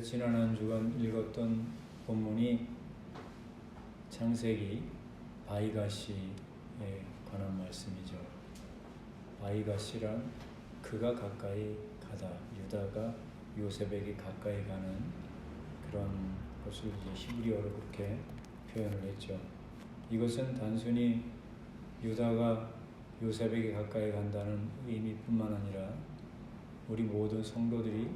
지난 한 주간 읽었던 본문이 창세기 바이가시에 관한 말씀이죠. 바이가시란 그가 가까이 가다, 유다가 요셉에게 가까이 가는 그런 것을 이제 히브리어로 그렇게 표현을 했죠. 이것은 단순히 유다가 요셉에게 가까이 간다는 의미뿐만 아니라 우리 모든 성도들이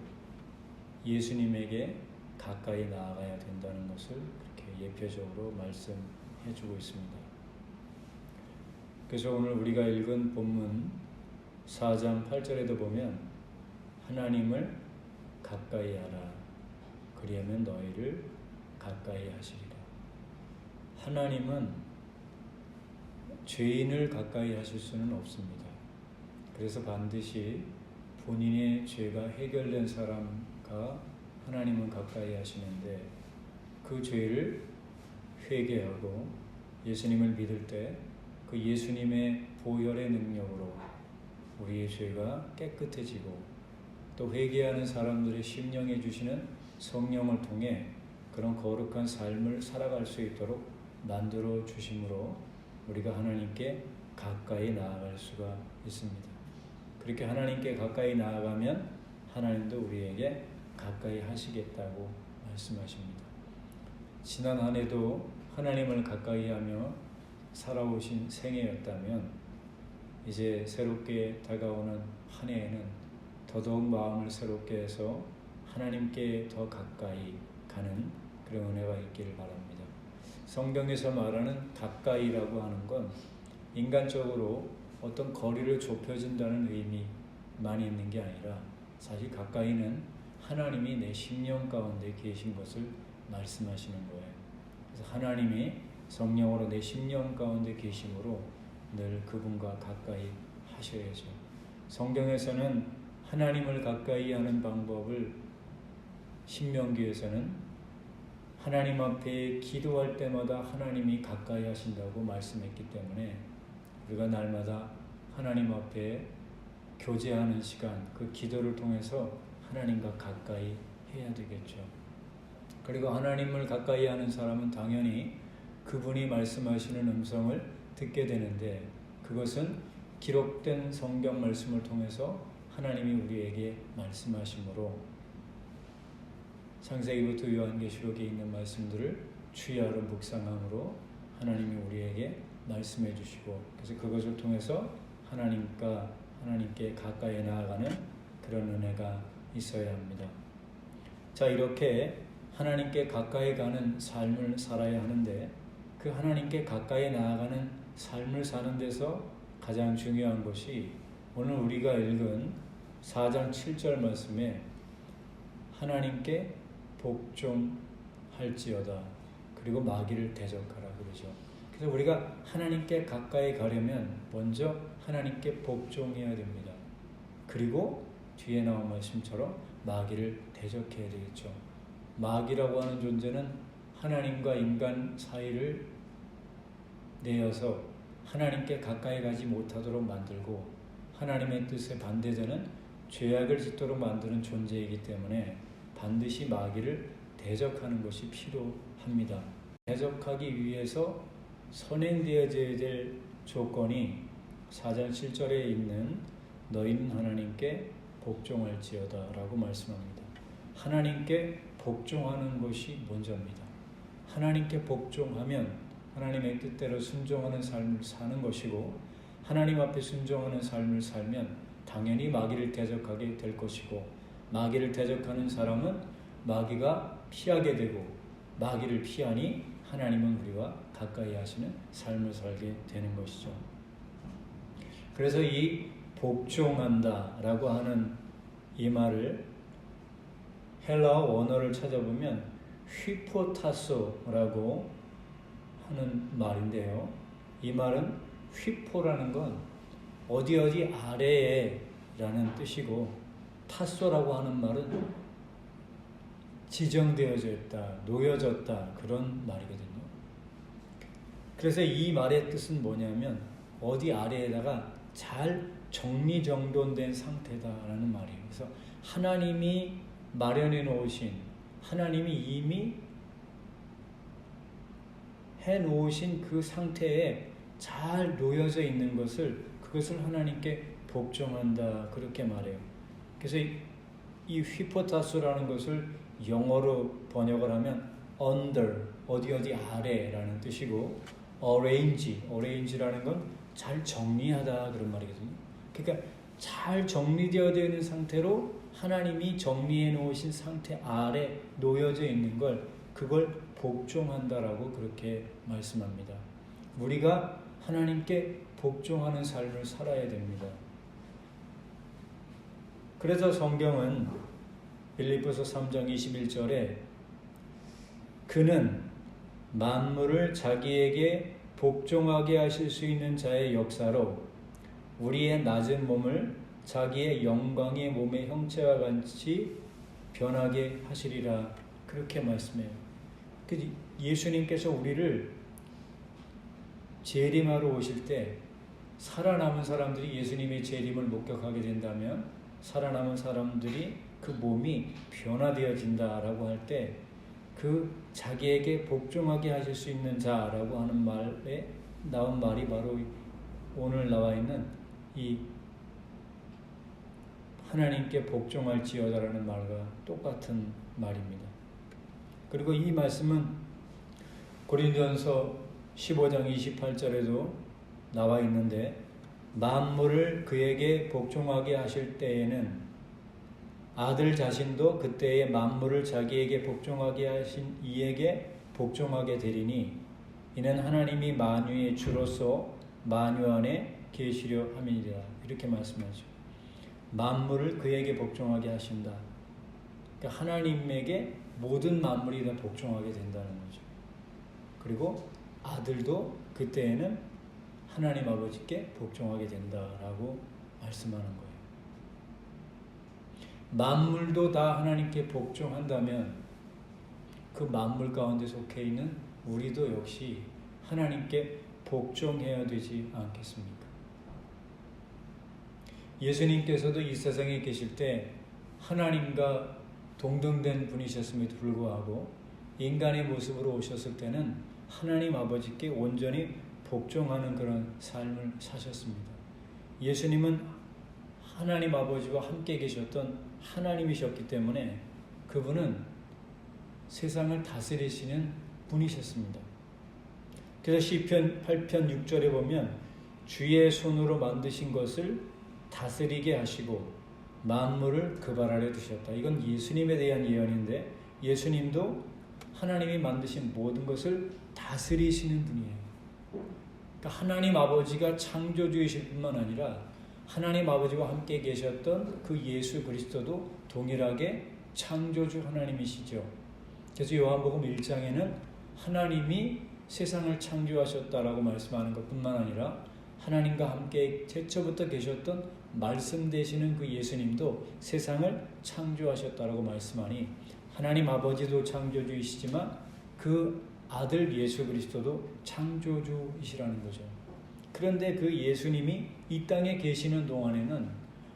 예수님에게 가까이 나아가야 된다는 것을 그렇게 예표적으로 말씀해 주고 있습니다. 그래서 오늘 우리가 읽은 본문 4장 8절에도 보면 하나님을 가까이 하라, 그리하면 너희를 가까이 하시리라. 하나님은 죄인을 가까이 하실 수는 없습니다. 그래서 반드시 본인의 죄가 해결된 사람과 하나님은 가까이 하시는데, 그 죄를 회개하고 예수님을 믿을 때 그 예수님의 보혈의 능력으로 우리의 죄가 깨끗해지고, 또 회개하는 사람들의 심령해 주시는 성령을 통해 그런 거룩한 삶을 살아갈 수 있도록 만들어 주심으로 우리가 하나님께 가까이 나아갈 수가 있습니다. 그렇게 하나님께 가까이 나아가면 하나님도 우리에게 가까이 하시겠다고 말씀하십니다. 지난 한 해도 하나님을 가까이 하며 살아오신 생애였다면, 이제 새롭게 다가오는 한 해에는 더더욱 마음을 새롭게 해서 하나님께 더 가까이 가는 그런 은혜가 있기를 바랍니다. 성경에서 말하는 가까이라고 하는 건 인간적으로 어떤 거리를 좁혀진다는 의미만 있는 게 아니라, 사실 가까이는 하나님이 내 심령 가운데 계신 것을 말씀하시는 거예요. 그래서 하나님이 성령으로 내 심령 가운데 계심으로 늘 그분과 가까이 하셔야죠. 성경에서는 하나님을 가까이 하는 방법을 신명기에서는 하나님 앞에 기도할 때마다 하나님이 가까이 하신다고 말씀했기 때문에 우리가 날마다 하나님 앞에 교제하는 시간, 그 기도를 통해서 하나님과 가까이 해야 되겠죠. 그리고 하나님을 가까이 하는 사람은 당연히 그분이 말씀하시는 음성을 듣게 되는데, 그것은 기록된 성경 말씀을 통해서 하나님이 우리에게 말씀하심으로 창세기부터 요한계시록에 있는 말씀들을 주야로 묵상함으로 하나님이 우리에게 말씀해 주시고, 그래서 그것을 통해서 하나님께 가까이 나아가는 그런 은혜가 있어야 합니다. 자, 이렇게 하나님께 가까이 가는 삶을 살아야 하는데, 그 하나님께 가까이 나아가는 삶을 사는 데서 가장 중요한 것이 오늘 우리가 읽은 4장 7절 말씀에 하나님께 복종할지어다, 그리고 마귀를 대적하라 그러죠. 그래서 우리가 하나님께 가까이 가려면 먼저 하나님께 복종해야 됩니다. 그리고 뒤에 나온 말씀처럼 마귀를 대적해야 되겠죠. 마귀라고 하는 존재는 하나님과 인간 사이를 내어서 하나님께 가까이 가지 못하도록 만들고, 하나님의 뜻에 반대되는 죄악을 짓도록 만드는 존재이기 때문에 반드시 마귀를 대적하는 것이 필요합니다. 대적하기 위해서 선행되어져야 될 조건이 4장 7절에 있는 너희는 하나님께 복종할지어다 라고 말씀합니다. 하나님께 복종하는 것이 먼저입니다. 하나님께 복종하면 하나님의 뜻대로 순종하는 삶을 사는 것이고, 하나님 앞에 순종하는 삶을 살면 당연히 마귀를 대적하게 될 것이고, 마귀를 대적하는 사람은 마귀가 피하게 되고, 마귀를 피하니 하나님은 우리와 가까이 하시는 삶을 살게 되는 것이죠. 그래서 이 복종한다 라고 하는 이 말을 헬라어 원어를 찾아보면 휘포타소라고 하는 말인데요. 이 말은 휘포라는 건 어디 아래에 라는 뜻이고, 타소라고 하는 말은 지정되어져 있다, 놓여졌다, 그런 말이거든요. 그래서 이 말의 뜻은 뭐냐면 어디 아래에다가 잘 정리정돈된 상태다라는 말이에요. 그래서 하나님이 마련해 놓으신 하나님이 이미 해놓으신 그 상태에 잘 놓여져 있는 그것을 하나님께 복종한다 그렇게 말해요. 그래서 이 휘포타스라는 것을 영어로 번역을 하면 under, 어디 아래라는 뜻이고 arrange라는 건 잘 정리하다 그런 말이거든요. 그러니까 잘 정리되어 있는 상태로 하나님이 정리해 놓으신 상태 아래 놓여져 있는 그걸 복종한다라고 그렇게 말씀합니다. 우리가 하나님께 복종하는 삶을 살아야 됩니다. 그래서 성경은 빌립보서 3장 21절에 그는 만물을 자기에게 복종하게 하실 수 있는 자의 역사로 우리의 낮은 몸을 자기의 영광의 몸의 형체와 같이 변하게 하시리라 그렇게 말씀해요. 예수님께서 우리를 재림하러 오실 때 살아남은 사람들이 예수님의 재림을 목격하게 된다면 살아남은 사람들이 그 몸이 변화되어진다라고 할 때 그 자기에게 복종하게 하실 수 있는 자라고 하는 말에 나온 말이 바로 오늘 나와 있는 이 하나님께 복종할지어다라는 말과 똑같은 말입니다. 그리고 이 말씀은 고린도전서 15장 28절에도 나와 있는데 만물을 그에게 복종하게 하실 때에는 아들 자신도 그때의 만물을 자기에게 복종하게 하신 이에게 복종하게 되리니 이는 하나님이 만유의 주로서 만유 안에 계시려 함이니라 이렇게 말씀하죠. 만물을 그에게 복종하게 하신다. 그러니까 하나님에게 모든 만물이 다 복종하게 된다는 거죠. 그리고 아들도 그때에는 하나님 아버지께 복종하게 된다라고 말씀하는 거예요. 만물도 다 하나님께 복종한다면 그 만물 가운데 속해 있는 우리도 역시 하나님께 복종해야 되지 않겠습니까? 예수님께서도 이 세상에 계실 때 하나님과 동등된 분이셨음에도 불구하고 인간의 모습으로 오셨을 때는 하나님 아버지께 온전히 복종하는 그런 삶을 사셨습니다. 예수님은 하나님 아버지와 함께 계셨던 하나님이셨기 때문에 그분은 세상을 다스리시는 분이셨습니다. 그래서 시편 8편 6절에 보면 주의 손으로 만드신 것을 다스리게 하시고 만물을 그 발 아래 두셨다. 이건 예수님에 대한 예언인데 예수님도 하나님이 만드신 모든 것을 다스리시는 분이에요. 그러니까 하나님 아버지가 창조주이실 뿐만 아니라 하나님 아버지와 함께 계셨던 그 예수 그리스도도 동일하게 창조주 하나님이시죠. 그래서 요한복음 1장에는 하나님이 세상을 창조하셨다라고 말씀하는 것뿐만 아니라 하나님과 함께 태초부터 계셨던 말씀 되시는 그 예수님도 세상을 창조하셨다라고 말씀하니 하나님 아버지도 창조주이시지만 그 아들 예수 그리스도도 창조주이시라는 거죠. 그런데 그 예수님이 이 땅에 계시는 동안에는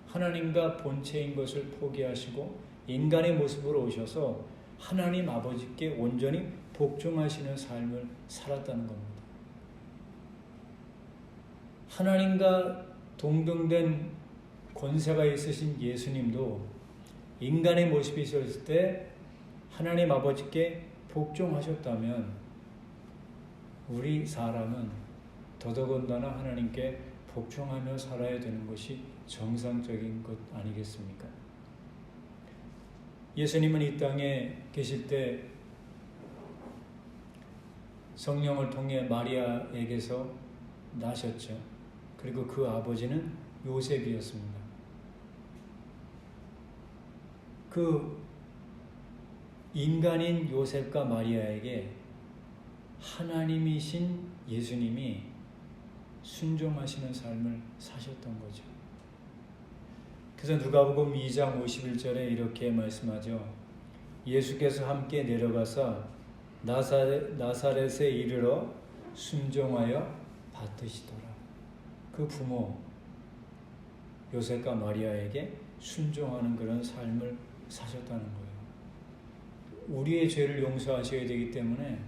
하나님과 본체인 것을 포기하시고 인간의 모습으로 오셔서 하나님 아버지께 온전히 복종하시는 삶을 살았다는 겁니다. 하나님과 동등된 권세가 있으신 예수님도 인간의 모습이 있었을 때 하나님 아버지께 복종하셨다면 우리 사람은 더더군다나 하나님께 복종하며 살아야 되는 것이 정상적인 것 아니겠습니까? 예수님은 이 땅에 계실 때 성령을 통해 마리아에게서 나셨죠. 그리고 그 아버지는 요셉이었습니다. 그 인간인 요셉과 마리아에게 하나님이신 예수님이 순종하시는 삶을 사셨던 거죠. 그래서 누가복음 2장 51절에 이렇게 말씀하죠. 예수께서 함께 내려가사 나사렛에 이르러 순종하여 받으시더라. 그 부모 요셉과 마리아에게 순종하는 그런 삶을 사셨다는 거예요. 우리의 죄를 용서하셔야 되기 때문에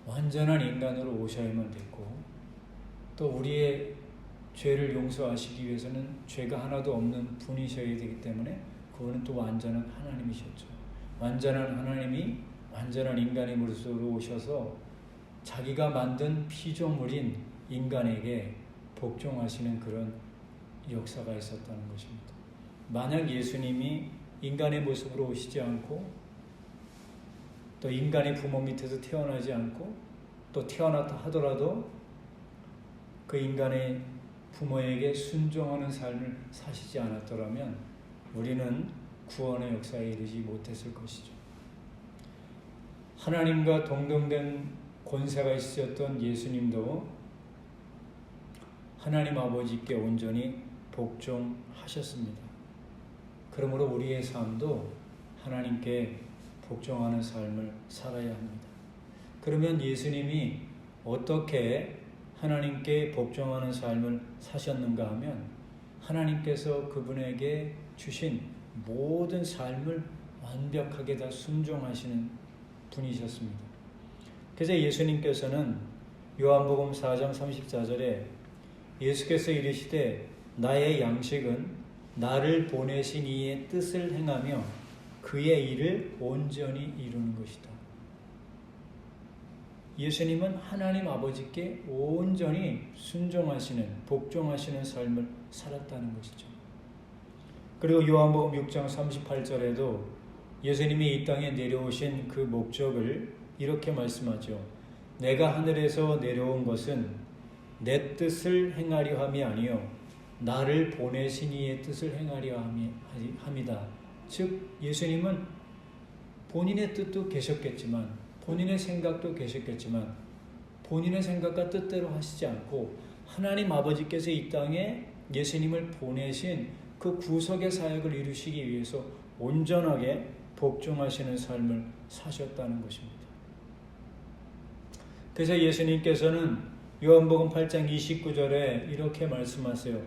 완전한 인간으로 오셔야만 됐고, 또 우리의 죄를 용서하시기 위해서는 죄가 하나도 없는 분이셔야 되기 때문에 그분은 또 완전한 하나님이셨죠. 완전한 하나님이 완전한 인간의 모습으로 오셔서 자기가 만든 피조물인 인간에게 복종하시는 그런 역사가 있었다는 것입니다. 만약 예수님이 인간의 모습으로 오시지 않고 또 인간의 부모 밑에서 태어나지 않고 또 태어났다 하더라도 그 인간의 부모에게 순종하는 삶을 사시지 않았더라면 우리는 구원의 역사에 이르지 못했을 것이죠. 하나님과 동등된 권세가 있으셨던 예수님도 하나님 아버지께 온전히 복종하셨습니다. 그러므로 우리의 삶도 하나님께 복종하는 삶을 살아야 합니다. 그러면 예수님이 어떻게 하나님께 복종하는 삶을 사셨는가 하면 하나님께서 그분에게 주신 모든 삶을 완벽하게 다 순종하시는 분이셨습니다. 그래서 예수님께서는 요한복음 4장 34절에 예수께서 이르시되 나의 양식은 나를 보내신 이의 뜻을 행하며 그의 일을 온전히 이루는 것이다. 예수님은 하나님 아버지께 온전히 순종하시는, 복종하시는 삶을 살았다는 것이죠. 그리고 요한복음 6장 38절에도 예수님이 이 땅에 내려오신 그 목적을 이렇게 말씀하죠. 내가 하늘에서 내려온 것은 내 뜻을 행하려 함이 아니요 나를 보내신 이의 뜻을 행하려 함이다. 즉 예수님은 본인의 뜻도 계셨겠지만 본인의 생각도 계셨겠지만 본인의 생각과 뜻대로 하시지 않고 하나님 아버지께서 이 땅에 예수님을 보내신 그 구속의 사역을 이루시기 위해서 온전하게 복종하시는 삶을 사셨다는 것입니다. 그래서 예수님께서는 요한복음 8장 29절에 이렇게 말씀하세요.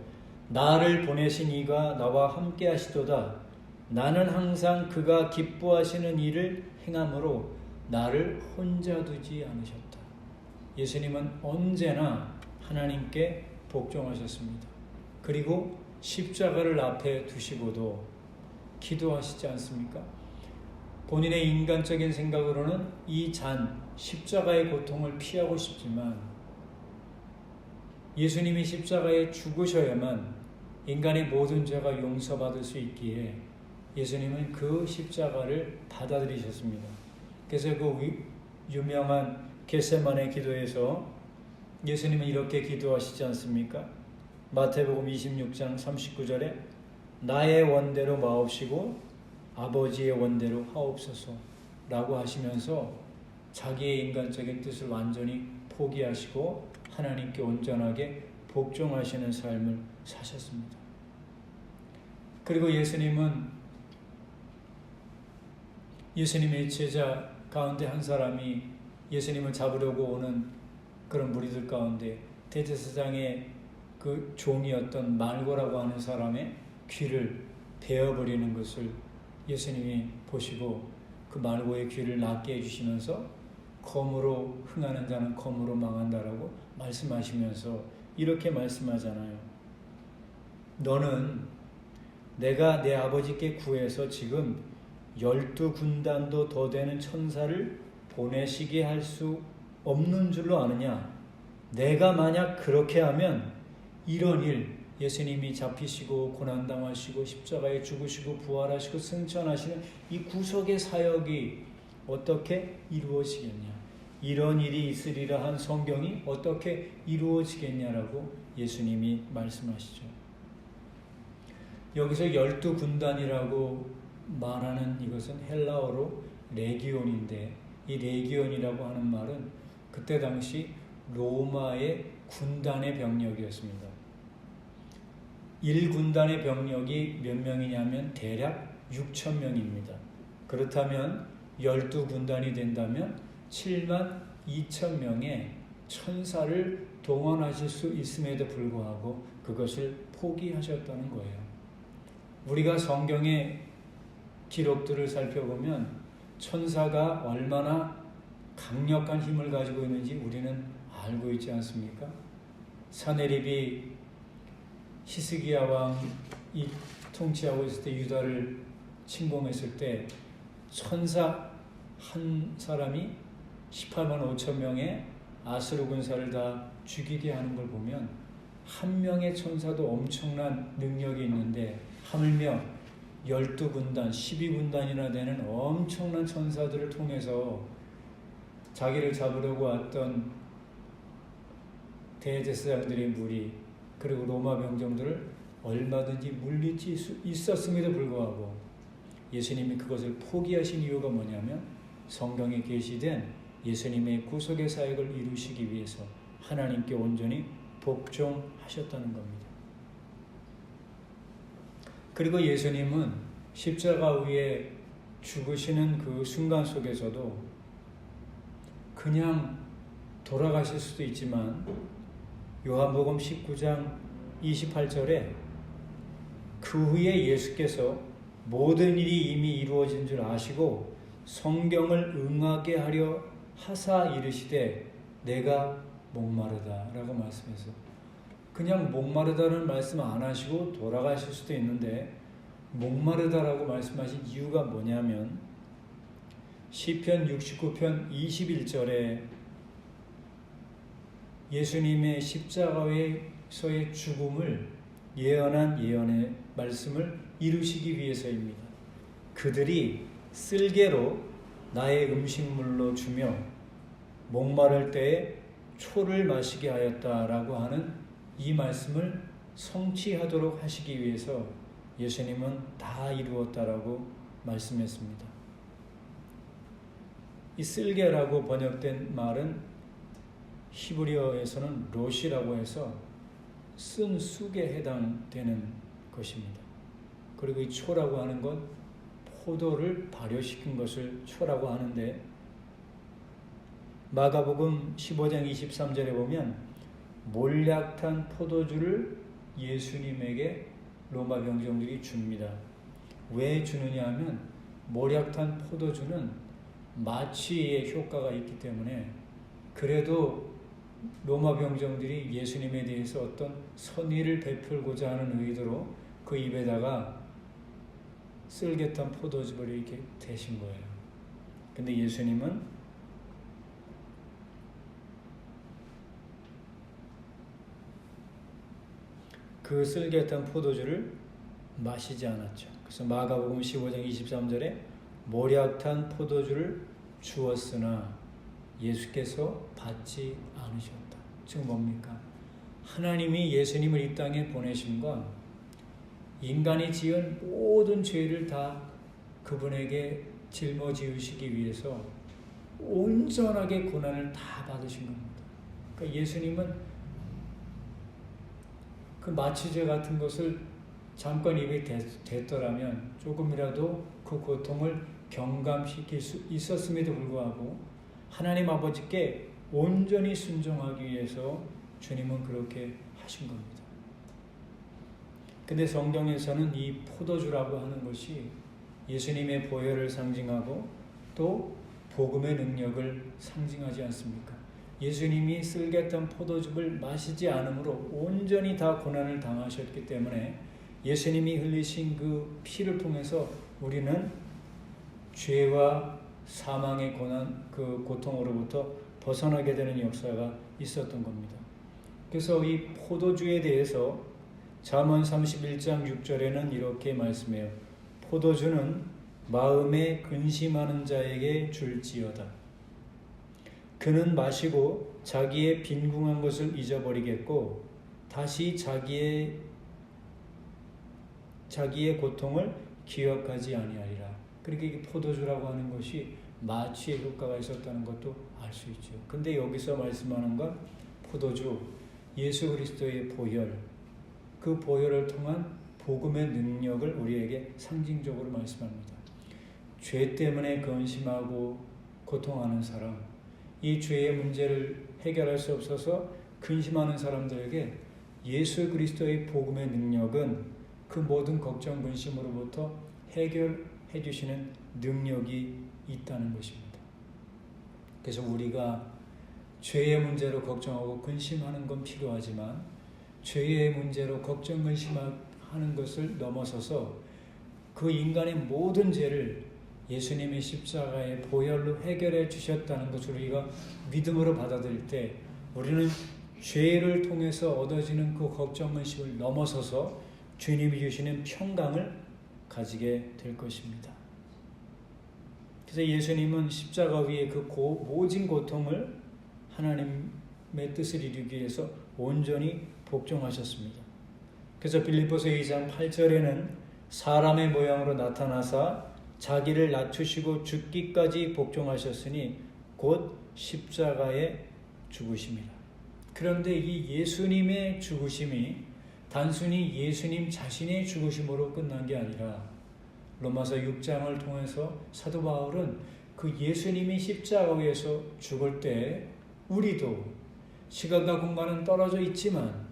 나를 보내신 이가 나와 함께 하시도다. 나는 항상 그가 기뻐하시는 일을 행함으로 나를 혼자 두지 않으셨다. 예수님은 언제나 하나님께 복종하셨습니다. 그리고 십자가를 앞에 두시고도 기도하시지 않습니까? 본인의 인간적인 생각으로는 이 십자가의 고통을 피하고 싶지만 예수님이 십자가에 죽으셔야만 인간의 모든 죄가 용서받을 수 있기에 예수님은 그 십자가를 받아들이셨습니다. 그래서 그 유명한 겟세마네 기도에서 예수님은 이렇게 기도하시지 않습니까? 마태복음 26장 39절에 나의 원대로 마옵시고 아버지의 원대로 하옵소서 라고 하시면서 자기의 인간적인 뜻을 완전히 포기하시고 하나님께 온전하게 복종하시는 삶을 사셨습니다. 그리고 예수님의 제자 가운데 한 사람이 예수님을 잡으려고 오는 그런 무리들 가운데 대제사장의 그 종이었던 말고라고 하는 사람의 귀를 베어버리는 것을 예수님이 보시고 그 말고의 귀를 낫게 해주시면서 검으로 흥하는 자는 검으로 망한다라고 말씀하시면서 이렇게 말씀하잖아요. 너는 내가 내 아버지께 구해서 지금 12군단도 더 되는 천사를 보내시게 할 수 없는 줄로 아느냐? 내가 만약 그렇게 하면 이런 일, 예수님이 잡히시고 고난당하시고 십자가에 죽으시고 부활하시고 승천하시는 이 구속의 사역이 어떻게 이루어지겠냐? 이런 일이 있으리라 한 성경이 어떻게 이루어지겠냐라고 예수님이 말씀하시죠. 여기서 12군단이라고 말하는 이것은 헬라어로 레기온인데 이 레기온이라고 하는 말은 그때 당시 로마의 군단의 병력이었습니다. 1군단의 병력이 몇 명이냐면 대략 6천 명입니다. 그렇다면 12군단이 된다면 7만 2천 명의 천사를 동원하실 수 있음에도 불구하고 그것을 포기하셨다는 거예요. 우리가 성경의 기록들을 살펴보면 천사가 얼마나 강력한 힘을 가지고 있는지 우리는 알고 있지 않습니까? 사네립이 히스기야 왕이 통치하고 있을 때 유다를 침공했을 때 천사 한 사람이 18만 5천 명의 아수르 군사를 다 죽이게 하는 걸 보면 한 명의 천사도 엄청난 능력이 있는데 하물며 12군단, 12군단이나 되는 엄청난 천사들을 통해서 자기를 잡으려고 왔던 대제사장들의 무리 그리고 로마 병정들을 얼마든지 물리칠 수 있었음에도 불구하고 예수님이 그것을 포기하신 이유가 뭐냐면 성경에 계시된 예수님의 구속의 사역을 이루시기 위해서 하나님께 온전히 복종하셨다는 겁니다. 그리고 예수님은 십자가 위에 죽으시는 그 순간 속에서도 그냥 돌아가실 수도 있지만 요한복음 19장 28절에 그 후에 예수께서 모든 일이 이미 이루어진 줄 아시고 성경을 응하게 하려 하사 이르시되 내가 목마르다 라고 말씀해서 그냥 목마르다는 말씀 안 하시고 돌아가실 수도 있는데 목마르다라고 말씀하신 이유가 뭐냐면 시편 69편 21절에 예수님의 십자가에서의 죽음을 예언한 예언의 말씀을 이루시기 위해서입니다. 그들이 쓸개로 나의 음식물로 주며 목마를 때에 초를 마시게 하였다라고 하는 이 말씀을 성취하도록 하시기 위해서 예수님은 다 이루었다라고 말씀했습니다. 이 쓸개라고 번역된 말은 히브리어에서는 로시라고 해서 쓴 쑥에 해당되는 것입니다. 그리고 이 초라고 하는 건 포도를 발효시킨 것을 초라고 하는데 마가복음 15장 23절에 보면 몰약탄 포도주를 예수님에게 로마 병정들이 줍니다. 왜 주느냐 하면 몰약탄 포도주는 마취의 효과가 있기 때문에 그래도 로마 병정들이 예수님에 대해서 어떤 선의를 베풀고자 하는 의도로 그 입에다가 쓸개탄 포도주를 이렇게 대신 거예요. 근데 예수님은 그 쓸개탄 포도주를 마시지 않았죠. 그래서 마가복음 15장 23절에 몰약탄 포도주를 주었으나 예수께서 받지 않으셨다. 지금 뭡니까? 하나님이 예수님을 이 땅에 보내신 건 인간이 지은 모든 죄를 다 그분에게 짊어지우시기 위해서 온전하게 고난을 다 받으신 겁니다. 그러니까 예수님은 그 마취제 같은 것을 잠깐 입에 댔더라면 조금이라도 그 고통을 경감시킬 수 있었음에도 불구하고 하나님 아버지께 온전히 순종하기 위해서 주님은 그렇게 하신 겁니다. 근데 성경에서는 이 포도주라고 하는 것이 예수님의 보혈을 상징하고 또 복음의 능력을 상징하지 않습니까? 예수님이 쓸개탄 포도즙을 마시지 않으므로 온전히 다 고난을 당하셨기 때문에 예수님이 흘리신 그 피를 통해서 우리는 죄와 사망의 고난, 그 고통으로부터 벗어나게 되는 역사가 있었던 겁니다. 그래서 이 포도주에 대해서 잠언 31장 6절에는 이렇게 말씀해요. 포도주는 마음에 근심하는 자에게 줄지어다. 그는 마시고 자기의 빈궁한 것을 잊어버리겠고 다시 자기의 고통을 기억하지 아니하리라. 그렇게 이 포도주라고 하는 것이 마취의 효과가 있었다는 것도 알 수 있죠. 근데 여기서 말씀하는 건 포도주, 예수 그리스도의 보혈, 그 보혈을 통한 복음의 능력을 우리에게 상징적으로 말씀합니다. 죄 때문에 근심하고 고통하는 사람, 이 죄의 문제를 해결할 수 없어서 근심하는 사람들에게 예수 그리스도의 복음의 능력은 그 모든 걱정 근심으로부터 해결해 주시는 능력이 있다는 것입니다. 그래서 우리가 죄의 문제로 걱정하고 근심하는 건 필요하지만 죄의 문제로 걱정 근심하는 것을 넘어서서 그 인간의 모든 죄를 예수님의 십자가의 보혈로 해결해 주셨다는 것을 우리가 믿음으로 받아들일 때 우리는 죄를 통해서 얻어지는 그 걱정 근심을 넘어서서 주님이 주시는 평강을 가지게 될 것입니다. 그래서 예수님은 십자가 위에 그 모진 고통을 하나님의 뜻을 이루기 위해서 온전히 복종하셨습니다. 그래서 빌립보서 2장 8절에는 사람의 모양으로 나타나사 자기를 낮추시고 죽기까지 복종하셨으니 곧 십자가에 죽으심이라. 그런데 이 예수님의 죽으심이 단순히 예수님 자신의 죽으심으로 끝난 게 아니라 로마서 6장을 통해서 사도 바울은 그 예수님이 십자가 위에서 죽을 때 우리도 시간과 공간은 떨어져 있지만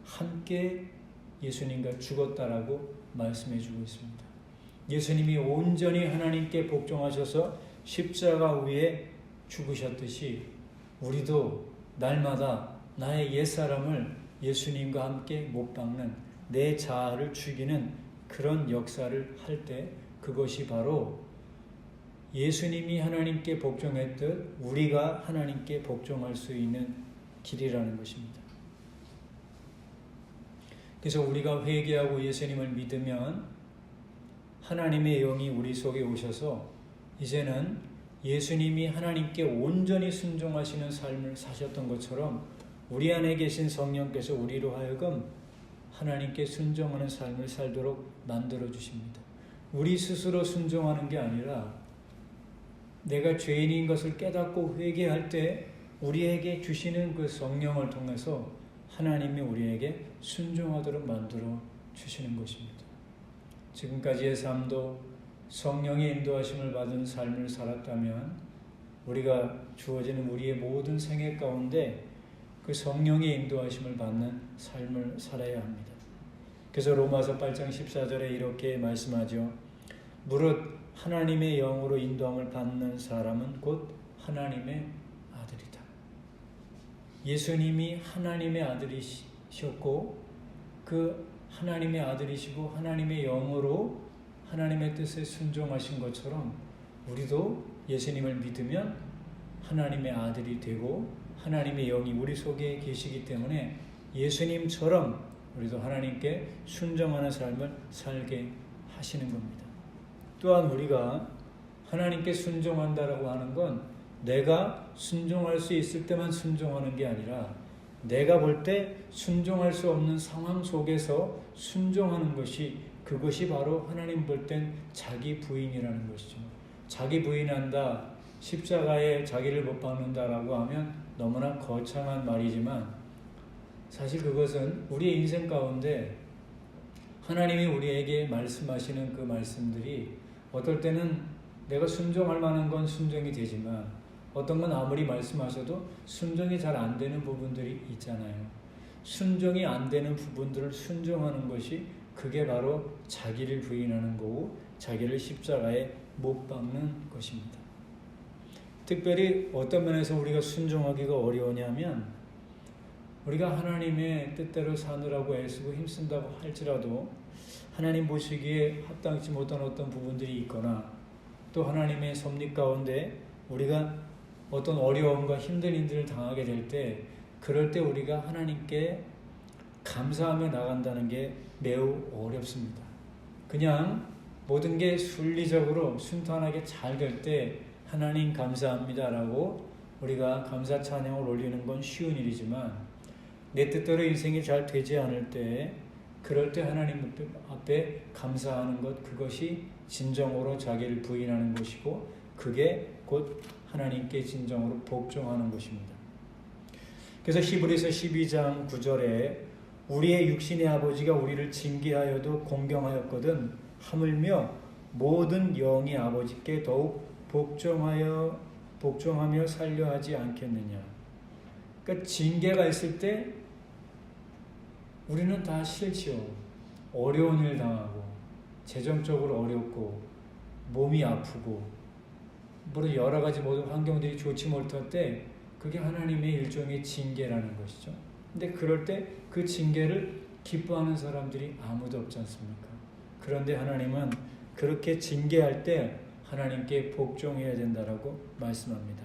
함께 예수님과 죽었다라고 말씀해 주고 있습니다. 예수님이 온전히 하나님께 복종하셔서 십자가 위에 죽으셨듯이 우리도 날마다 나의 옛사람을 예수님과 함께 못 박는 내 자아를 죽이는 그런 역사를 할 때 그것이 바로 예수님이 하나님께 복종했듯 우리가 하나님께 복종할 수 있는 길이라는 것입니다. 그래서 우리가 회개하고 예수님을 믿으면 하나님의 영이 우리 속에 오셔서 이제는 예수님이 하나님께 온전히 순종하시는 삶을 사셨던 것처럼 우리 안에 계신 성령께서 우리로 하여금 하나님께 순종하는 삶을 살도록 만들어 주십니다. 우리 스스로 순종하는 게 아니라 내가 죄인인 것을 깨닫고 회개할 때 우리에게 주시는 그 성령을 통해서 하나님이 우리에게 순종하도록 만들어 주시는 것입니다. 지금까지의 삶도 성령의 인도하심을 받은 삶을 살았다면 우리가 주어지는 우리의 모든 생애 가운데 그 성령의 인도하심을 받는 삶을 살아야 합니다. 그래서 로마서 8장 14절에 이렇게 말씀하죠. 무릇 하나님의 영으로 인도함을 받는 사람은 곧 하나님의 아들이다. 예수님이 하나님의 아들이셨고 그 하나님의 아들이시고 하나님의 영으로 하나님의 뜻에 순종하신 것처럼 우리도 예수님을 믿으면 하나님의 아들이 되고 하나님의 영이 우리 속에 계시기 때문에 예수님처럼 우리도 하나님께 순종하는 삶을 살게 하시는 겁니다. 또한 우리가 하나님께 순종한다라고 하는 건 내가 순종할 수 있을 때만 순종하는 게 아니라 내가 볼 때 순종할 수 없는 상황 속에서 순종하는 것이 그것이 바로 하나님 볼 땐 자기 부인이라는 것이죠. 자기 부인한다, 십자가에 자기를 못 박는다라고 하면 너무나 거창한 말이지만 사실 그것은 우리의 인생 가운데 하나님이 우리에게 말씀하시는 그 말씀들이 어떨 때는 내가 순종할 만한 건 순종이 되지만 어떤 건 아무리 말씀하셔도 순종이 잘 안 되는 부분들이 있잖아요. 순종이 안 되는 부분들을 순종하는 것이 그게 바로 자기를 부인하는 거고 자기를 십자가에 못 박는 것입니다. 특별히 어떤 면에서 우리가 순종하기가 어려우냐면 우리가 하나님의 뜻대로 사느라고 애쓰고 힘쓴다고 할지라도 하나님 보시기에 합당치 못한 어떤 부분들이 있거나 또 하나님의 섭리 가운데 우리가 어떤 어려움과 힘든 일들을 당하게 될 때 그럴 때 우리가 하나님께 감사하며 나간다는 게 매우 어렵습니다. 그냥 모든 게 순리적으로 순탄하게 잘 될 때 하나님 감사합니다라고 우리가 감사 찬양을 올리는 건 쉬운 일이지만 내 뜻대로 인생이 잘 되지 않을 때 그럴 때 하나님 앞에 감사하는 것 그것이 진정으로 자기를 부인하는 것이고 그게 곧 하나님께 진정으로 복종하는 것입니다. 그래서 히브리서 12장 9절에 우리의 육신의 아버지가 우리를 징계하여도 공경하였거든 하물며 모든 영의 아버지께 더욱 복종하며 살려 하지 않겠느냐. 그러니까 징계가 있을 때 우리는 다 싫지요. 어려운 일 당하고 재정적으로 어렵고 몸이 아프고 물론 여러 가지 모든 환경들이 좋지 못할 때 그게 하나님의 일종의 징계라는 것이죠. 근데 그럴 때 그 징계를 기뻐하는 사람들이 아무도 없지 않습니까? 그런데 하나님은 그렇게 징계할 때 하나님께 복종해야 된다라고 말씀합니다.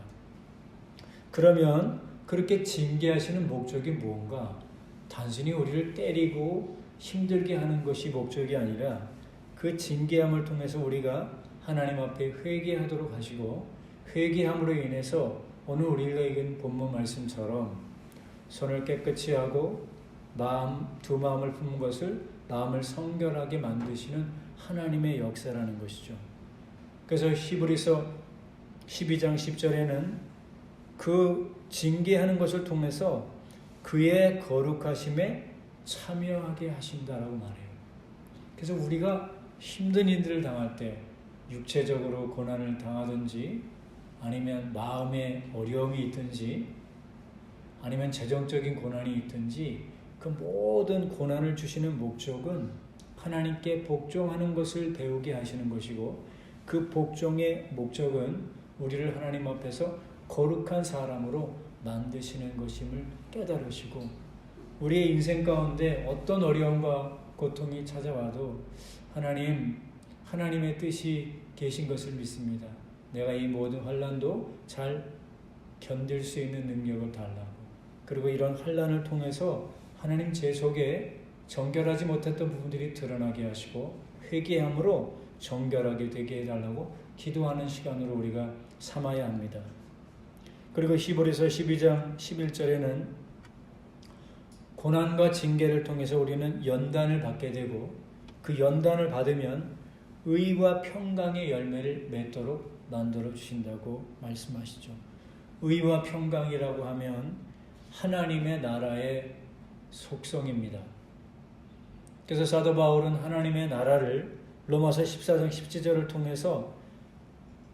그러면 그렇게 징계하시는 목적이 무언가? 단순히 우리를 때리고 힘들게 하는 것이 목적이 아니라 그 징계함을 통해서 우리가 하나님 앞에 회개하도록 하시고, 회개함으로 인해서 오늘 우리가 읽은 본문 말씀처럼 손을 깨끗이 하고 두 마음을 품은 것을 마음을 성결하게 만드시는 하나님의 역사라는 것이죠. 그래서 히브리서 12장 10절에는 그 징계하는 것을 통해서 그의 거룩하심에 참여하게 하신다라고 말해요. 그래서 우리가 힘든 일들을 당할 때, 육체적으로 고난을 당하든지 아니면 마음에 어려움이 있든지 아니면 재정적인 고난이 있든지, 그 모든 고난을 주시는 목적은 하나님께 복종하는 것을 배우게 하시는 것이고, 그 복종의 목적은 우리를 하나님 앞에서 거룩한 사람으로 만드시는 것임을 깨달으시고, 우리의 인생 가운데 어떤 어려움과 고통이 찾아와도 하나님의 뜻이 계신 것을 믿습니다. 내가 이 모든 환난도 잘 견딜 수 있는 능력을 달라고, 그리고 이런 환난을 통해서 하나님 제 속에 정결하지 못했던 부분들이 드러나게 하시고 회개함으로 정결하게 되게 해달라고 기도하는 시간으로 우리가 삼아야 합니다. 그리고 히브리서 12장 11절에는 고난과 징계를 통해서 우리는 연단을 받게 되고, 그 연단을 받으면 의와 평강의 열매를 맺도록 만들어 주신다고 말씀하시죠. 의와 평강이라고 하면 하나님의 나라의 속성입니다. 그래서 사도 바울은 하나님의 나라를 로마서 14장 17절을 통해서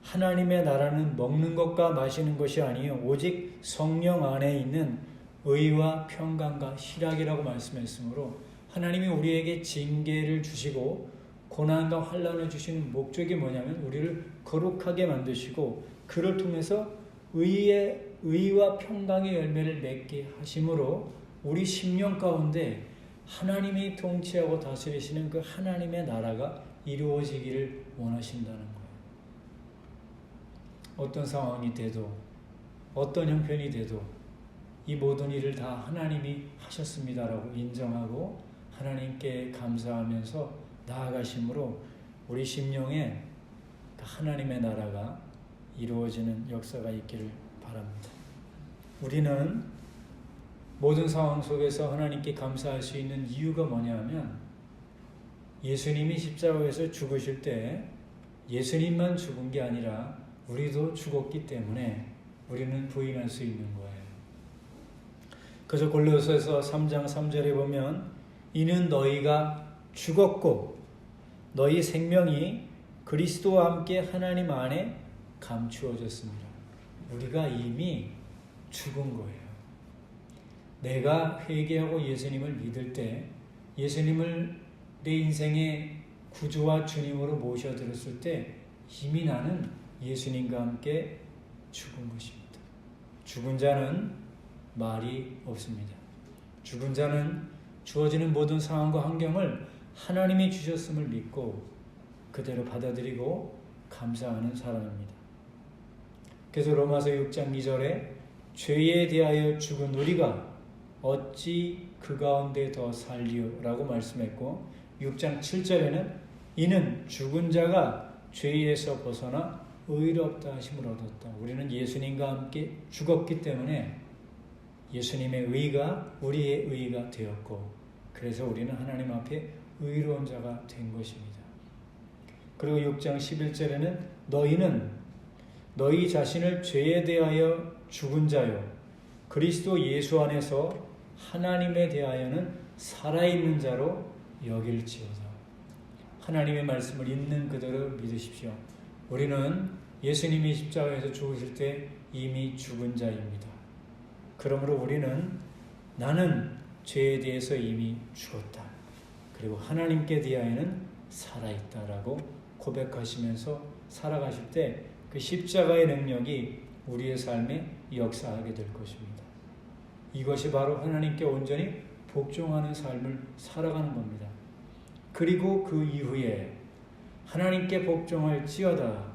하나님의 나라는 먹는 것과 마시는 것이 아니요 오직 성령 안에 있는 의와 평강과 희락이라고 말씀했으므로, 하나님이 우리에게 징계를 주시고 고난과 환난을 주시는 목적이 뭐냐면 우리를 거룩하게 만드시고, 그를 통해서 의와 평강의 열매를 맺게 하심으로 우리 심령 가운데 하나님이 통치하고 다스리시는 그 하나님의 나라가 이루어지기를 원하신다는 거예요. 어떤 상황이 돼도, 어떤 형편이 돼도 이 모든 일을 다 하나님이 하셨습니다라고 인정하고 하나님께 감사하면서 나아가심으로 우리 심령에 하나님의 나라가 이루어지는 역사가 있기를 바랍니다. 우리는 모든 상황 속에서 하나님께 감사할 수 있는 이유가 뭐냐 하면, 예수님이 십자가에서 죽으실 때 예수님만 죽은 게 아니라 우리도 죽었기 때문에 우리는 부인할 수 있는 거예요. 그래서 골로새서 3장 3절에 보면 이는 너희가 죽었고 너희 생명이 그리스도와 함께 하나님 안에 감추어졌습니다. 우리가 이미 죽은 거예요. 내가 회개하고 예수님을 믿을 때, 예수님을 내 인생의 구주와 주님으로 모셔드렸을 때 이미 나는 예수님과 함께 죽은 것입니다. 죽은 자는 말이 없습니다. 죽은 자는 주어지는 모든 상황과 환경을 하나님이 주셨음을 믿고 그대로 받아들이고 감사하는 사람입니다. 그래서 로마서 6장 2절에 죄에 대하여 죽은 우리가 어찌 그 가운데 더 살리요? 라고 말씀했고, 6장 7절에는 이는 죽은 자가 죄에서 벗어나 의롭다 하심을 얻었다. 우리는 예수님과 함께 죽었기 때문에 예수님의 의가 우리의 의가 되었고, 그래서 우리는 하나님 앞에 의로운 자가 된 것입니다. 그리고 6장 11절에는 너희는 너희 자신을 죄에 대하여 죽은 자요 그리스도 예수 안에서 하나님에 대하여는 살아있는 자로 여길지어다. 하나님의 말씀을 있는 그대로 믿으십시오. 우리는 예수님이 십자가에서 죽으실 때 이미 죽은 자입니다. 그러므로 우리는 나는 죄에 대해서 이미 죽었다. 그리고 하나님께 대하여는 살아있다라고 고백하시면서 살아가실 때 그 십자가의 능력이 우리의 삶에 역사하게 될 것입니다. 이것이 바로 하나님께 온전히 복종하는 삶을 살아가는 겁니다. 그리고 그 이후에 하나님께 복종할지어다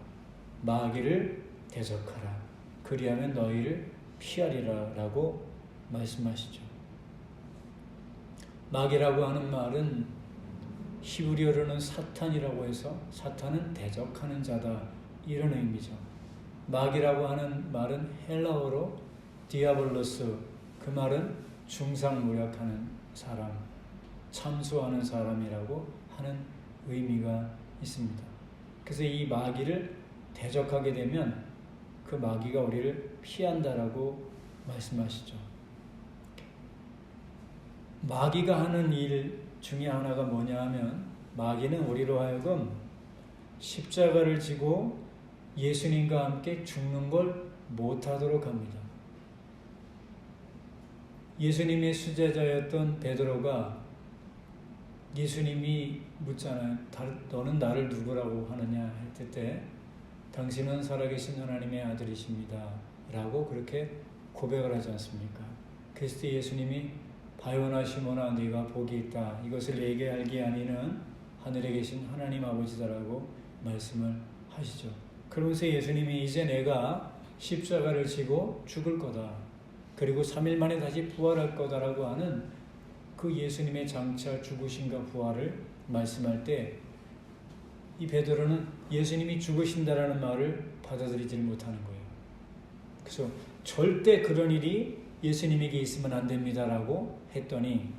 마귀를 대적하라. 그리하면 너희를 피하리라 라고 말씀하시죠. 마귀라고 하는 말은 히브리어로는 사탄이라고 해서 사탄은 대적하는 자다 이런 의미죠. 마귀라고 하는 말은 헬라어로 디아볼로스, 그 말은 중상모략하는 사람, 참수하는 사람이라고 하는 의미가 있습니다. 그래서 이 마귀를 대적하게 되면 그 마귀가 우리를 피한다라고 말씀하시죠. 마귀가 하는 일 중에 하나가 뭐냐 하면 마귀는 우리로 하여금 십자가를 지고 예수님과 함께 죽는 걸 못하도록 합니다. 예수님의 수제자였던 베드로가 예수님이 묻잖아요. 너는 나를 누구라고 하느냐 했을 때 당신은 살아계신 하나님의 아들이십니다 라고 그렇게 고백을 하지 않습니까? 그래서 예수님이 바요나 시몬아 네가 복이 있다. 이것을 내게 알게 아니는 하늘에 계신 하나님 아버지다라고 말씀을 하시죠. 그러면서 예수님이 이제 내가 십자가를 지고 죽을 거다. 그리고 3일 만에 다시 부활할 거다라고 하는 그 예수님의 장차 죽으심과 부활을 말씀할 때 이 베드로는 예수님이 죽으신다라는 말을 받아들이지 못하는 거예요. 그래서 절대 그런 일이 예수님에게 있으면 안 됩니다라고 했더니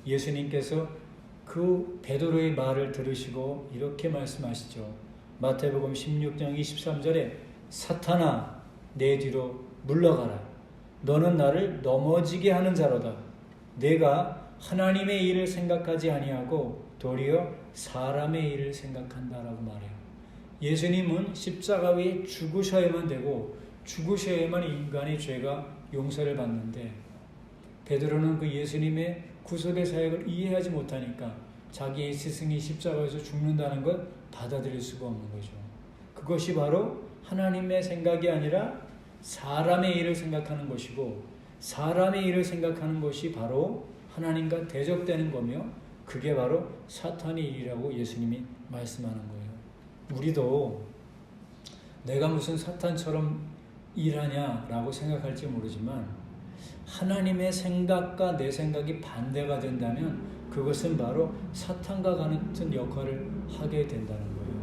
예수님께서 그 베드로의 말을 들으시고 이렇게 말씀하시죠. 마태복음 16장 23절에 사탄아 내 뒤로 물러가라. 너는 나를 넘어지게 하는 자로다. 내가 하나님의 일을 생각하지 아니하고 도리어 사람의 일을 생각한다라고 말해요. 예수님은 십자가 위에 죽으셔야만 되고 죽으셔야만 인간의 죄가 용서를 받는데 베드로는 그 예수님의 구속의 사역을 이해하지 못하니까 자기의 스승이 십자가에서 죽는다는 걸 받아들일 수가 없는 거죠. 그것이 바로 하나님의 생각이 아니라 사람의 일을 생각하는 것이고 사람의 일을 생각하는 것이 바로 하나님과 대적되는 거며 그게 바로 사탄의 일이라고 예수님이 말씀하는 거예요. 우리도 내가 무슨 사탄처럼 일하냐라고 생각할지 모르지만 하나님의 생각과 내 생각이 반대가 된다면 그것은 바로 사탄과 같은 역할을 하게 된다는 거예요.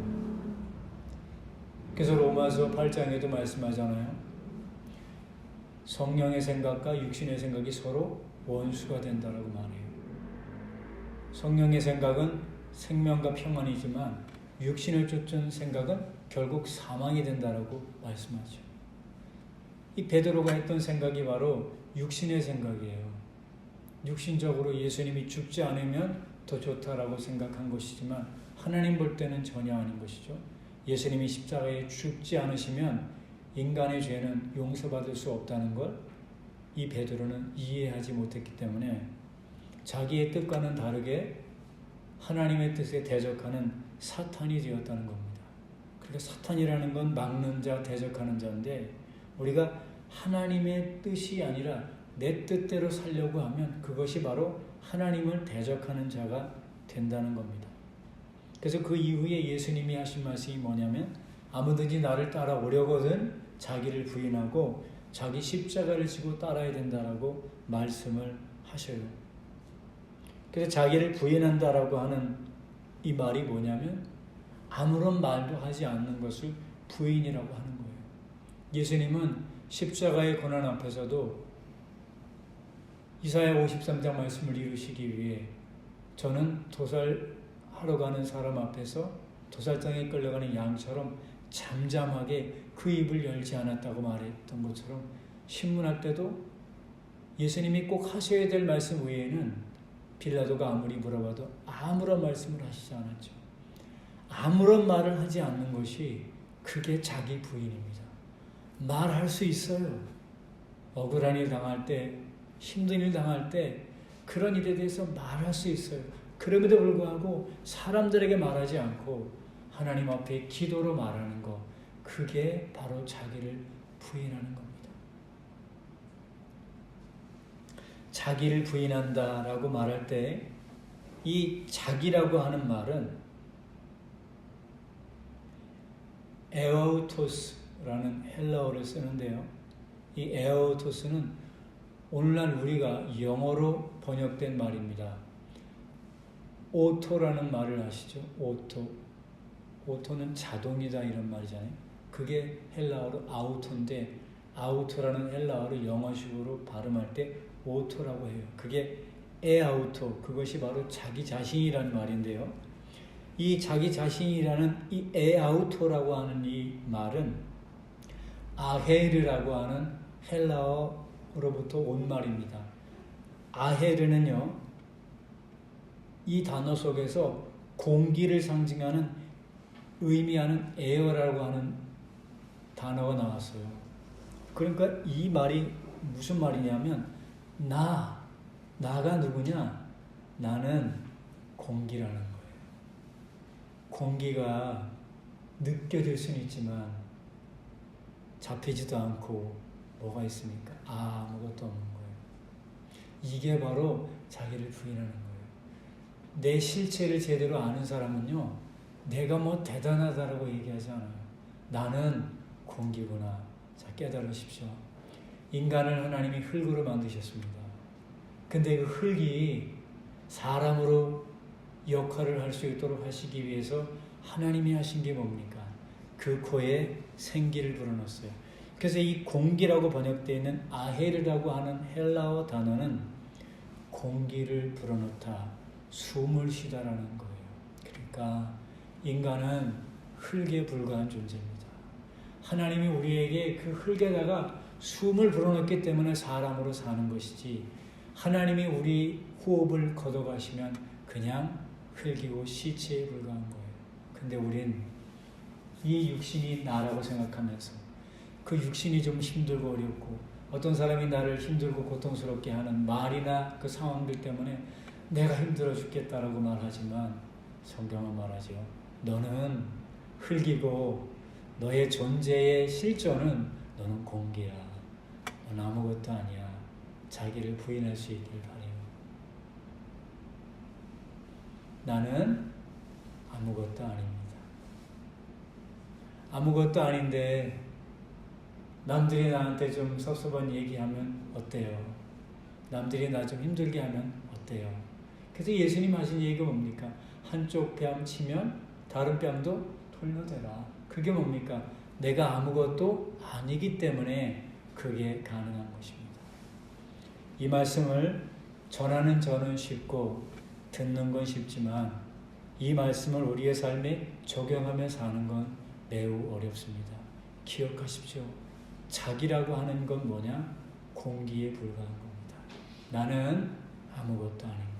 그래서 로마서 8장에도 말씀하잖아요. 성령의 생각과 육신의 생각이 서로 원수가 된다라고 말해요. 성령의 생각은 생명과 평안이지만 육신을 쫓은 생각은 결국 사망이 된다라고 말씀하죠. 이 베드로가 했던 생각이 바로 육신의 생각이에요. 육신적으로 예수님이 죽지 않으면 더 좋다라고 생각한 것이지만 하나님 볼 때는 전혀 아닌 것이죠. 예수님이 십자가에 죽지 않으시면 인간의 죄는 용서받을 수 없다는 걸 이 베드로는 이해하지 못했기 때문에 자기의 뜻과는 다르게 하나님의 뜻에 대적하는 사탄이 되었다는 겁니다. 그러니까 사탄이라는 건 막는 자, 대적하는 자인데 우리가 하나님의 뜻이 아니라 내 뜻대로 살려고 하면 그것이 바로 하나님을 대적하는 자가 된다는 겁니다. 그래서 그 이후에 예수님이 하신 말씀이 뭐냐면 아무든지 나를 따라오려거든 자기를 부인하고 자기 십자가를 지고 따라야 된다라고 말씀을 하셔요. 그래서 자기를 부인한다라고 하는 이 말이 뭐냐면 아무런 말도 하지 않는 것을 부인이라고 하는 거예요. 예수님은 십자가의 고난 앞에서도 이사야 53장 말씀을 이루시기 위해 저는 도살하러 가는 사람 앞에서 도살장에 끌려가는 양처럼 잠잠하게 그 입을 열지 않았다고 말했던 것처럼 신문할 때도 예수님이 꼭 하셔야 될 말씀 외에는 빌라도가 아무리 물어봐도 아무런 말씀을 하시지 않았죠. 아무런 말을 하지 않는 것이 그게 자기 부인입니다. 말할 수 있어요. 억울한 일 당할 때, 힘든 일 당할 때 그런 일에 대해서 말할 수 있어요. 그럼에도 불구하고 사람들에게 말하지 않고 하나님 앞에 기도로 말하는 것, 그게 바로 자기를 부인하는 겁니다. 자기를 부인한다라고 말할 때 이 자기라고 하는 말은 에오토스라는 헬라어를 쓰는데요. 이 에오토스는 오늘날 우리가 영어로 번역된 말입니다. 오토라는 말을 아시죠? 오토는 자동이다 이런 말이잖아요. 그게 헬라어로 아우토인데 아우토라는 헬라어를 영어식으로 발음할 때 오토라고 해요. 그게 에아우토, 그것이 바로 자기 자신이라는 말인데요. 이 자기 자신이라는 이 에아우토라고 하는 이 말은 아헤르라고 하는 헬라어로부터 온 말입니다. 아헤르는요, 이 단어 속에서 공기를 상징하는 의미하는 에어라고 하는 단어가 나왔어요. 그러니까 이 말이 무슨 말이냐면 나가 누구냐? 나는 공기라는 거예요. 공기가 느껴질 수는 있지만 잡히지도 않고 뭐가 있습니까? 아무것도 없는 거예요. 이게 바로 자기를 부인하는 거예요. 내 실체를 제대로 아는 사람은요, 내가 뭐 대단하다라고 얘기하지 않아요. 나는 공기구나. 자, 깨달으십시오. 인간을 하나님이 흙으로 만드셨습니다. 근데 그 흙이 사람으로 역할을 할 수 있도록 하시기 위해서 하나님이 하신 게 뭡니까? 그 코에 생기를 불어넣었어요. 그래서 이 공기라고 번역되어 있는 아헤르라고 하는 헬라어 단어는 공기를 불어넣다, 숨을 쉬다라는 거예요. 그러니까 인간은 흙에 불과한 존재입니다. 하나님이 우리에게 그 흙에다가 숨을 불어넣기 때문에 사람으로 사는 것이지, 하나님이 우리 호흡을 걷어가시면 그냥 흙이고 시체에 불과한 거예요. 근데 우린 이 육신이 나라고 생각하면서 그 육신이 좀 힘들고 어렵고 어떤 사람이 나를 힘들고 고통스럽게 하는 말이나 그 상황들 때문에 내가 힘들어 죽겠다라고 말하지만 성경은 말하죠. 너는 흙이고 너의 존재의 실존은 너는 공기야. 너는 아무것도 아니야. 자기를 부인할 수 있길 바래요. 나는 아무것도 아닙니다. 아무것도 아닌데 남들이 나한테 좀 섭섭한 얘기하면 어때요? 남들이 나 좀 힘들게 하면 어때요? 그래서 예수님 하신 얘기가 뭡니까? 한쪽 뺨 치면 다른 뺨도 돌려대라. 그게 뭡니까? 내가 아무것도 아니기 때문에 그게 가능한 것입니다. 이 말씀을 전하는 저는 쉽고 듣는 건 쉽지만 이 말씀을 우리의 삶에 적용하며 사는 건 매우 어렵습니다. 기억하십시오. 자기라고 하는 건 뭐냐? 공기에 불과한 겁니다. 나는 아무것도 아닌 거예요.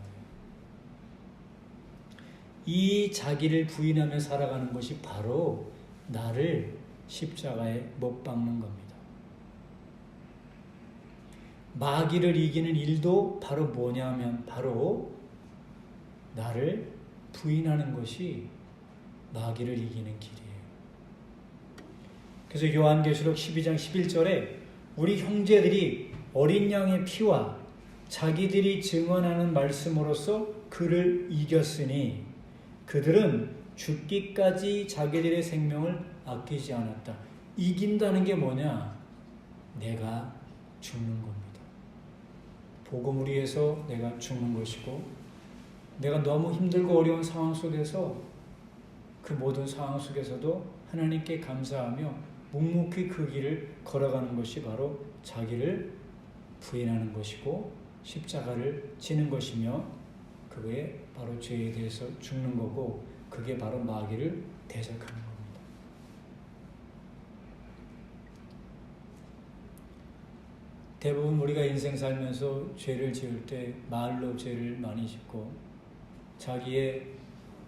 이 자기를 부인하며 살아가는 것이 바로 나를 십자가에 못 박는 겁니다. 마귀를 이기는 일도 바로 뭐냐면 바로 나를 부인하는 것이 마귀를 이기는 길이에요. 그래서 요한계시록 12장 11절에 우리 형제들이 어린 양의 피와 자기들이 증언하는 말씀으로써 그를 이겼으니 그들은 죽기까지 자기들의 생명을 아끼지 않았다. 이긴다는 게 뭐냐? 내가 죽는 겁니다. 복음을 위해서 내가 죽는 것이고, 내가 너무 힘들고 어려운 상황 속에서 그 모든 상황 속에서도 하나님께 감사하며 묵묵히 그 길을 걸어가는 것이 바로 자기를 부인하는 것이고 십자가를 지는 것이며, 그게 바로 죄에 대해서 죽는 거고, 그게 바로 마귀를 대적하는 겁니다. 대부분 우리가 인생 살면서 죄를 지을 때 말로 죄를 많이 짓고 자기의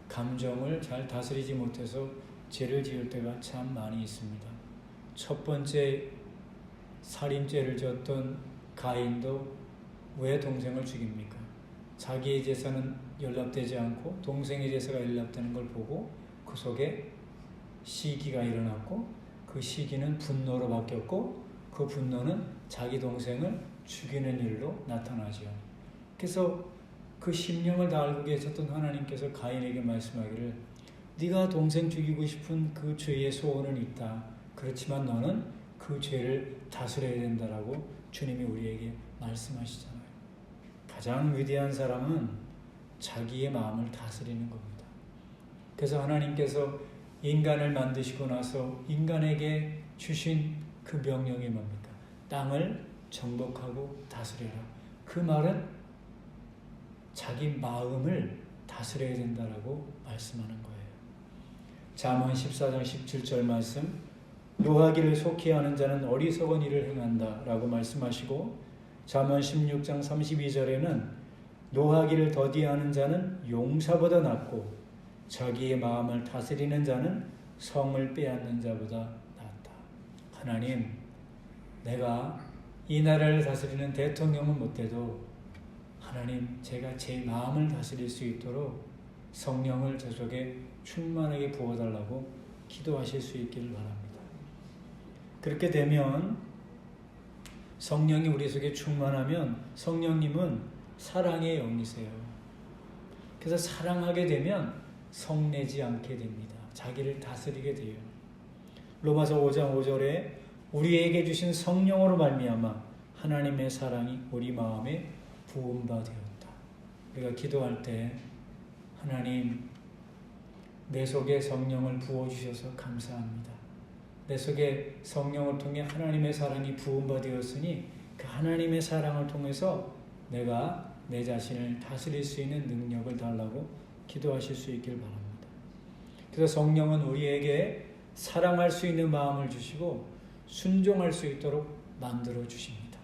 감정을 잘 다스리지 못해서 죄를 지을 때가 참 많이 있습니다. 첫 번째 살인죄를 지었던 가인도 왜 동생을 죽입니까? 자기의 제사는 연락되지 않고 동생의 제사가 연락되는 걸 보고 그 속에 시기가 일어났고, 그 시기는 분노로 바뀌었고 그 분노는 자기 동생을 죽이는 일로 나타나죠. 그래서 그 심령을 다 알고 계셨던 하나님께서 가인에게 말씀하기를 네가 동생 죽이고 싶은 그 죄의 소원은 있다. 그렇지만 너는 그 죄를 다스려야 된다라고 주님이 우리에게 말씀하시잖아요. 가장 위대한 사람은 자기의 마음을 다스리는 겁니다. 그래서 하나님께서 인간을 만드시고 나서 인간에게 주신 그 명령이 뭡니까? 땅을 정복하고 다스려라. 그 말은 자기 마음을 다스려야 된다라고 말씀하는 거예요. 잠언 14장 17절 말씀, 노하기를 속히 하는 자는 어리석은 일을 행한다 라고 말씀하시고, 잠언 16장 32절에는 노하기를 더디하는 자는 용사보다 낫고 자기의 마음을 다스리는 자는 성을 빼앗는 자보다 낫다. 하나님, 내가 이 나라를 다스리는 대통령은 못해도 하나님, 제가 제 마음을 다스릴 수 있도록 성령을 제 속에 충만하게 부어달라고 기도하실 수 있기를 바랍니다. 그렇게 되면 성령이 우리 속에 충만하면 성령님은 사랑의 영이세요. 그래서 사랑하게 되면 성내지 않게 됩니다. 자기를 다스리게 돼요. 로마서 5장 5절에 우리에게 주신 성령으로 말미암아 하나님의 사랑이 우리 마음에 부은 바 되었다. 우리가 기도할 때 하나님, 내 속에 성령을 부어주셔서 감사합니다. 내 속에 성령을 통해 하나님의 사랑이 부은 바 되었으니 그 하나님의 사랑을 통해서 내가 내 자신을 다스릴 수 있는 능력을 달라고 기도하실 수 있길 바랍니다. 그래서 성령은 우리에게 사랑할 수 있는 마음을 주시고 순종할 수 있도록 만들어 주십니다.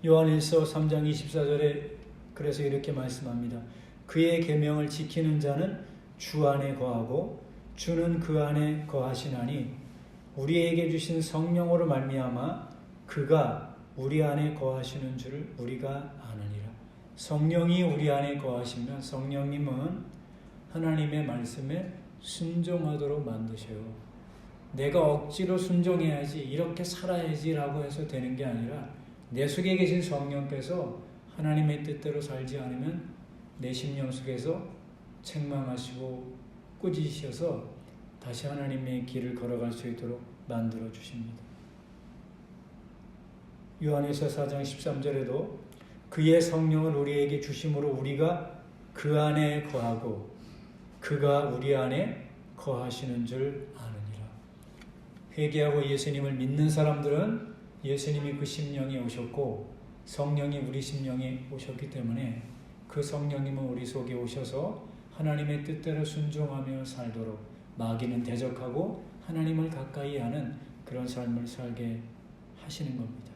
요한일서 3장 24절에 그래서 이렇게 말씀합니다. 그의 계명을 지키는 자는 주 안에 거하고 주는 그 안에 거하시나니 우리에게 주신 성령으로 말미암아 그가 우리 안에 거하시는 줄을 우리가 아느니라. 성령이 우리 안에 거하시면 성령님은 하나님의 말씀에 순종하도록 만드셔요. 내가 억지로 순종해야지, 이렇게 살아야지라고 해서 되는 게 아니라 내 속에 계신 성령께서 하나님의 뜻대로 살지 않으면 내 심령 속에서 책망하시고 꾸짖으셔서 다시 하나님의 길을 걸어갈 수 있도록 만들어 주십니다. 요한일서 4장 13절에도 그의 성령을 우리에게 주심으로 우리가 그 안에 거하고 그가 우리 안에 거하시는 줄 아느니라. 회개하고 예수님을 믿는 사람들은 예수님이 그 심령에 오셨고 성령이 우리 심령에 오셨기 때문에 그 성령님은 우리 속에 오셔서 하나님의 뜻대로 순종하며 살도록 마귀는 대적하고 하나님을 가까이 하는 그런 삶을 살게 하시는 겁니다.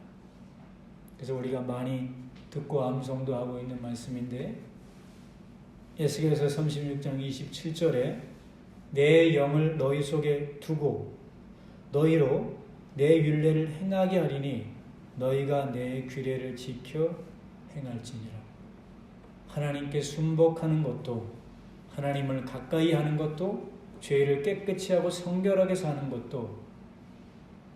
그래서 우리가 많이 듣고 암송도 하고 있는 말씀인데 에스겔서 36장 27절에 내 영을 너희 속에 두고 너희로 내 율례를 행하게 하리니 너희가 내 규례를 지켜 행할지니라. 하나님께 순복하는 것도 하나님을 가까이 하는 것도 죄를 깨끗이 하고 성결하게 사는 것도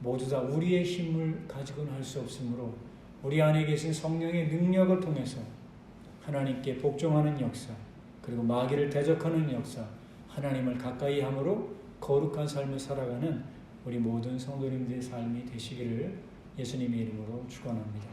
모두 다 우리의 힘을 가지고는 할 수 없으므로 우리 안에 계신 성령의 능력을 통해서 하나님께 복종하는 역사, 그리고 마귀를 대적하는 역사, 하나님을 가까이 함으로 거룩한 삶을 살아가는 우리 모든 성도님들의 삶이 되시기를 예수님의 이름으로 축원합니다.